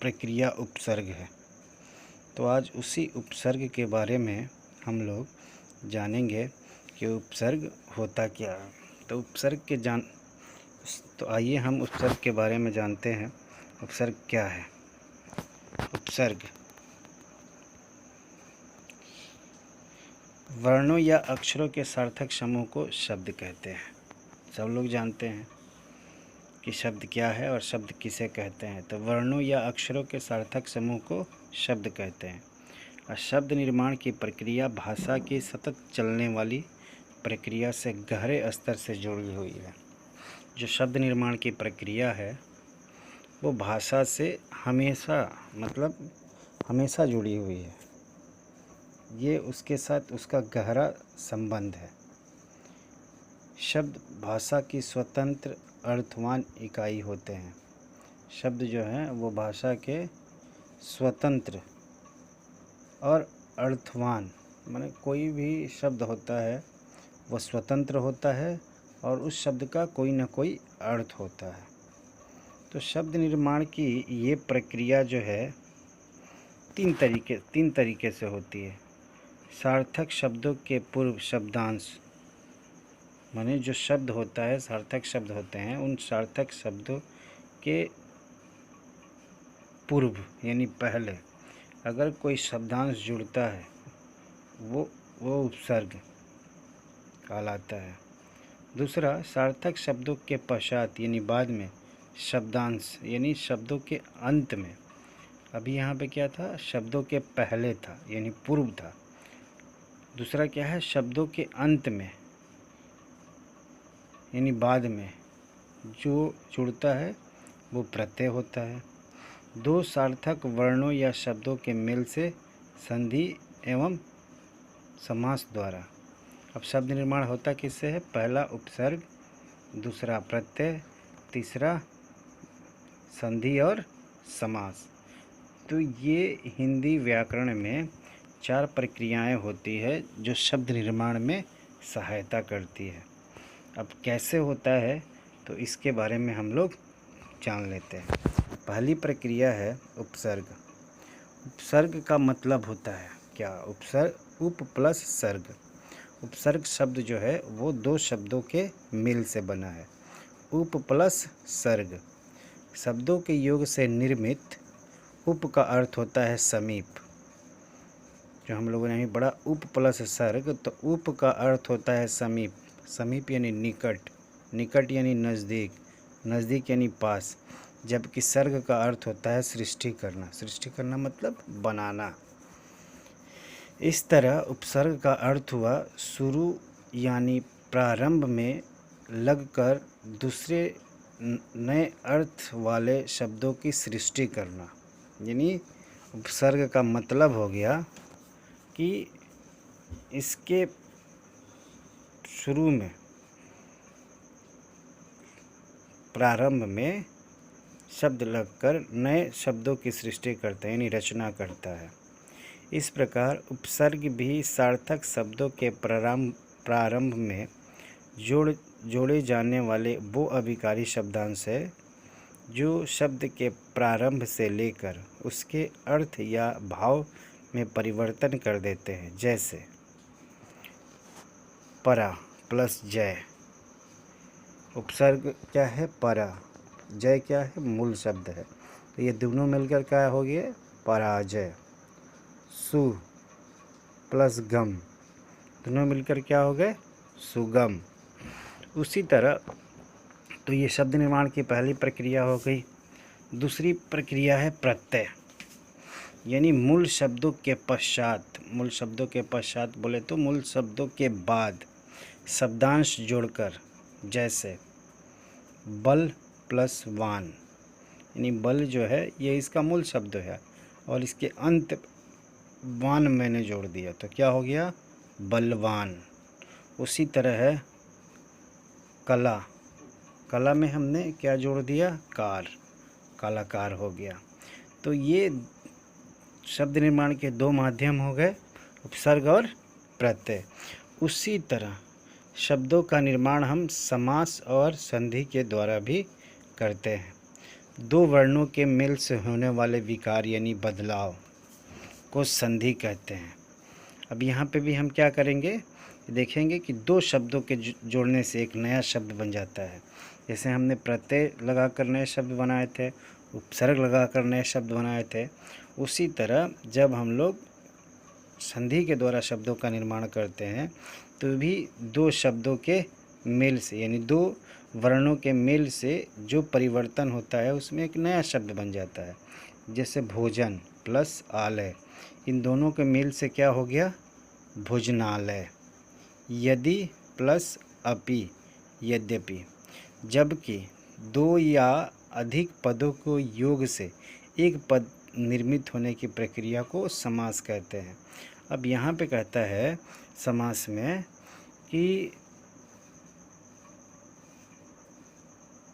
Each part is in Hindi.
प्रक्रिया उपसर्ग है। तो आज उसी उपसर्ग के बारे में हम लोग जानेंगे कि उपसर्ग होता क्या है। तो आइए हम उपसर्ग के बारे में जानते हैं। उपसर्ग क्या है? उपसर्ग वर्णों या अक्षरों के सार्थक समूह को शब्द कहते हैं। सब लोग जानते हैं कि शब्द क्या है और शब्द किसे कहते हैं। तो वर्णों या अक्षरों के सार्थक समूह को शब्द कहते हैं। और शब्द निर्माण की प्रक्रिया भाषा की सतत चलने वाली प्रक्रिया से गहरे स्तर से जुड़ी हुई है। जो शब्द निर्माण की प्रक्रिया है वो भाषा से हमेशा जुड़ी हुई है। ये उसके साथ उसका गहरा संबंध है। शब्द भाषा की स्वतंत्र अर्थवान इकाई होते हैं। शब्द जो हैं वो भाषा के स्वतंत्र और अर्थवान, माने कोई भी शब्द होता है वो स्वतंत्र होता है और उस शब्द का कोई ना कोई अर्थ होता है। तो शब्द निर्माण की ये प्रक्रिया जो है तीन तरीके से होती है। सार्थक शब्दों के पूर्व शब्दांश, माने जो शब्द होता है, सार्थक शब्द होते हैं, उन सार्थक शब्दों के पूर्व यानी पहले अगर कोई शब्दांश जुड़ता है वो उपसर्ग कहलाता है। दूसरा, सार्थक शब्दों के पश्चात यानी बाद में शब्दांश यानी शब्दों के अंत में। अभी यहाँ पे क्या था? शब्दों के पहले था यानी पूर्व था। दूसरा क्या है? शब्दों के अंत में यानी बाद में जो जुड़ता है वो प्रत्यय होता है। दो सार्थक वर्णों या शब्दों के मेल से संधि एवं समास द्वारा। अब शब्द निर्माण होता किससे है? पहला उपसर्ग, दूसरा प्रत्यय, तीसरा संधि और समास। तो ये हिंदी व्याकरण में 4 प्रक्रियाएं होती है जो शब्द निर्माण में सहायता करती है। अब कैसे होता है तो इसके बारे में हम लोग जान लेते हैं। पहली प्रक्रिया है उपसर्ग। उपसर्ग का मतलब होता है क्या? उपसर्ग उप प्लस सर्ग। उपसर्ग शब्द जो है वो 2 शब्दों के मेल से बना है। उप प्लस सर्ग शब्दों के योग से निर्मित। उप का अर्थ होता है समीप, जो हम लोगों ने अभी पढ़ा उप प्लस सर्ग, तो उप का अर्थ होता है समीप। समीप यानी निकट, निकट यानी नज़दीक, नज़दीक यानी पास। जबकि सर्ग का अर्थ होता है सृष्टि करना। सृष्टि करना मतलब बनाना। इस तरह उपसर्ग का अर्थ हुआ शुरू यानी प्रारंभ में लगकर दूसरे नए अर्थ वाले शब्दों की सृष्टि करना। यानी उपसर्ग का मतलब हो गया कि इसके शुरू में, प्रारंभ में शब्द लगकर नए शब्दों की सृष्टि करता है यानी रचना करता है। इस प्रकार उपसर्ग भी सार्थक शब्दों के प्रारंभ में जोड़े जाने वाले वो अभिकारी शब्दांश है जो शब्द के प्रारंभ से लेकर उसके अर्थ या भाव में परिवर्तन कर देते हैं। जैसे परा प्लस जय। उपसर्ग क्या है? परा। जय क्या है? मूल शब्द है। तो ये दोनों मिलकर क्या हो गए? पराजय। सु प्लस गम, दोनों मिलकर क्या हो गए? सुगम। उसी तरह तो ये शब्द निर्माण की पहली प्रक्रिया हो गई। दूसरी प्रक्रिया है प्रत्यय, यानी मूल शब्दों के पश्चात। मूल शब्दों के पश्चात बोले तो मूल शब्दों के बाद शब्दांश जोड़कर। जैसे बल प्लस वान, यानी बल जो है ये इसका मूल शब्द है और इसके अंत वान मैंने जोड़ दिया तो क्या हो गया? बलवान। उसी तरह है कला। कला में हमने क्या जोड़ दिया? कार, कलाकार हो गया। तो ये शब्द निर्माण के 2 माध्यम हो गए, उपसर्ग और प्रत्यय। उसी तरह शब्दों का निर्माण हम समास और संधि के द्वारा भी करते हैं। दो वर्णों के मिल से होने वाले विकार यानी बदलाव को संधि कहते हैं। अब यहाँ पे भी हम क्या करेंगे, देखेंगे कि दो शब्दों के जोड़ने से एक नया शब्द बन जाता है। जैसे हमने प्रत्यय लगाकर नए शब्द बनाए थे, उपसर्ग लगाकर नए शब्द बनाए थे, उसी तरह जब हम लोग संधि के द्वारा शब्दों का निर्माण करते हैं तो भी दो शब्दों के मेल से यानी दो वर्णों के मेल से जो परिवर्तन होता है उसमें एक नया शब्द बन जाता है। जैसे भोजन प्लस आलय, इन दोनों के मेल से क्या हो गया, भोजनालय। यदि प्लस अपि, यद्यपि। जबकि दो या अधिक पदों को योग से एक पद निर्मित होने की प्रक्रिया को समास कहते हैं। अब यहाँ पे कहता है समास में कि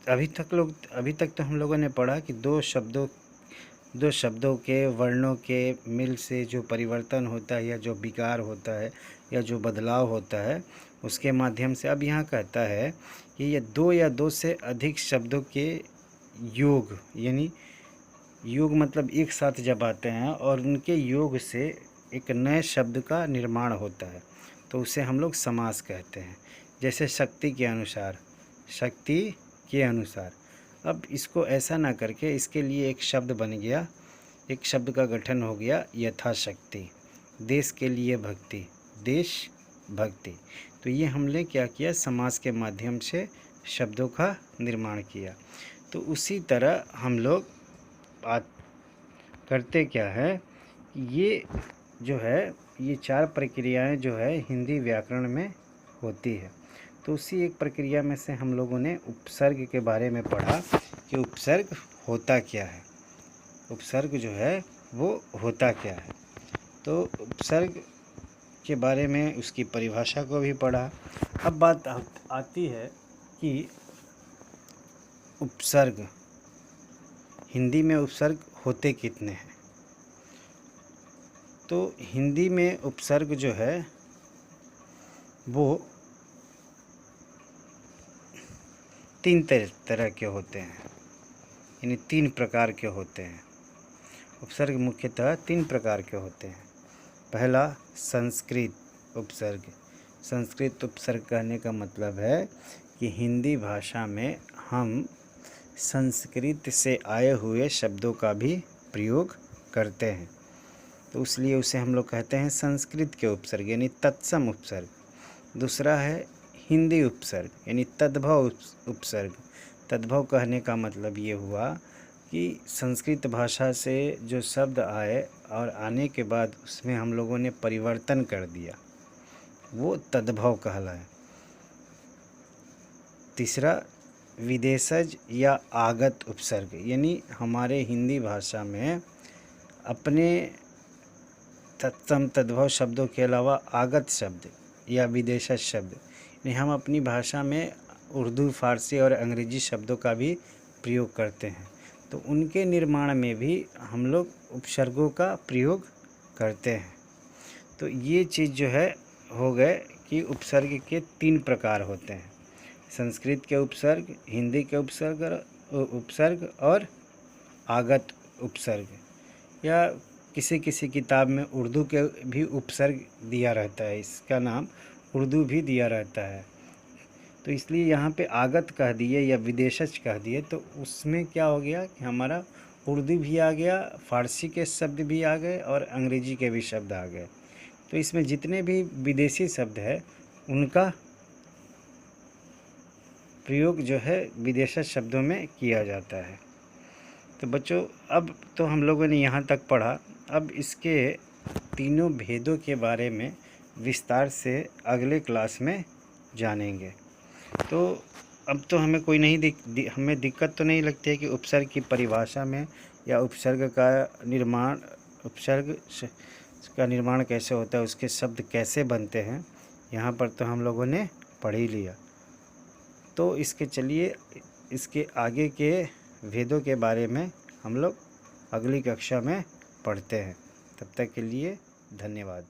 अभी तक तो हम लोगों ने पढ़ा कि दो शब्दों के वर्णों के मिल से जो परिवर्तन होता है या जो विकार होता है या जो बदलाव होता है उसके माध्यम से। अब यहाँ कहता है कि ये दो या दो से अधिक शब्दों के योग, यानी योग मतलब एक साथ जब आते हैं और उनके योग से एक नए शब्द का निर्माण होता है तो उसे हम लोग समास कहते हैं। जैसे शक्ति के अनुसार, शक्ति के अनुसार। अब इसको ऐसा ना करके इसके लिए एक शब्द बन गया, एक शब्द का गठन हो गया यथाशक्ति। देश के लिए भक्ति, देश भक्ति। तो ये हमने क्या किया, समास के माध्यम से शब्दों का निर्माण किया। तो उसी तरह हम लोग करते क्या है, ये जो है ये चार प्रक्रियाएं जो है हिंदी व्याकरण में होती है। तो उसी एक प्रक्रिया में से हम लोगों ने उपसर्ग के बारे में पढ़ा कि उपसर्ग होता क्या है, उपसर्ग जो है वो होता क्या है। तो उपसर्ग के बारे में उसकी परिभाषा को भी पढ़ा। अब बात आती है कि उपसर्ग, हिंदी में उपसर्ग होते कितने हैं। तो हिंदी में उपसर्ग जो है वो तीन तरह के होते हैं, यानी तीन प्रकार के होते हैं। उपसर्ग मुख्यतः तीन प्रकार के होते हैं। पहला संस्कृत उपसर्ग। संस्कृत उपसर्ग कहने का मतलब है कि हिंदी भाषा में हम संस्कृत से आए हुए शब्दों का भी प्रयोग करते हैं, तो इसलिए उसे हम लोग कहते हैं संस्कृत के उपसर्ग यानी तत्सम उपसर्ग। दूसरा है हिंदी उपसर्ग यानी तद्भव उपसर्ग। तद्भव कहने का मतलब ये हुआ कि संस्कृत भाषा से जो शब्द आए और आने के बाद उसमें हम लोगों ने परिवर्तन कर दिया, वो तद्भव कहलाए। तीसरा विदेशज या आगत उपसर्ग, यानी हमारे हिंदी भाषा में अपने तत्सम तद्भव शब्दों के अलावा आगत शब्द या विदेशज शब्द, यानी हम अपनी भाषा में उर्दू, फारसी और अंग्रेजी शब्दों का भी प्रयोग करते हैं, तो उनके निर्माण में भी हम लोग उपसर्गों का प्रयोग करते हैं। तो ये चीज़ जो है हो गए कि उपसर्ग के तीन प्रकार होते हैं, संस्कृत के उपसर्ग, हिंदी के उपसर्ग और आगत उपसर्ग, या किसी किसी किताब में उर्दू के भी उपसर्ग दिया रहता है, इसका नाम उर्दू भी दिया रहता है। तो इसलिए यहाँ पे आगत कह दिए या विदेशज कह दिए तो उसमें क्या हो गया कि हमारा उर्दू भी आ गया, फारसी के शब्द भी आ गए और अंग्रेजी के भी शब्द आ गए। तो इसमें जितने भी विदेशी शब्द है उनका प्रयोग जो है विदेशज शब्दों में किया जाता है। तो बच्चों अब तो हम लोगों ने यहाँ तक पढ़ा, अब इसके तीनों भेदों के बारे में विस्तार से अगले क्लास में जानेंगे। तो अब तो हमें कोई हमें दिक्कत तो नहीं लगती है कि उपसर्ग की परिभाषा में या उपसर्ग का निर्माण कैसे होता है, उसके शब्द कैसे बनते हैं, यहाँ पर तो हम लोगों ने पढ़ ही लिया। तो इसके आगे के भेदों के बारे में हम लोग अगली कक्षा में पढ़ते हैं। तब तक के लिए धन्यवाद।